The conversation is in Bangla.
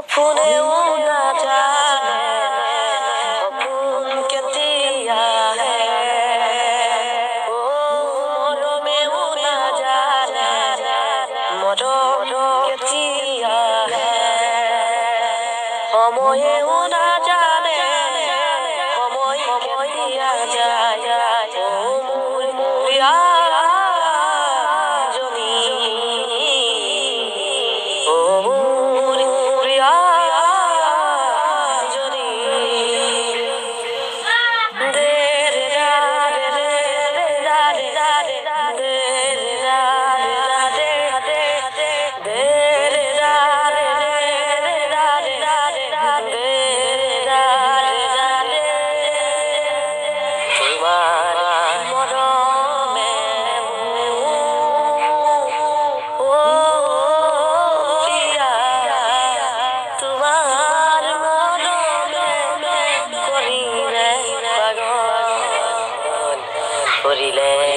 ফুলেও না জানে কখন কে দিয়া ও মরমেও না জানে মরম কে দিয়া সময়েও না জানে সময় কে দিয়া যায় ও মুরিয়া জনি ও মুরিয়া জনি দে রে রা রে রে রা রে রা রে দে রে রা রে রা দে দে দে রে রা রে রে রা রে রা রে দে রা রে রা দে তোমার মরমে ও প্রিয়া তোমার মরমে করিলে পাগল করিলে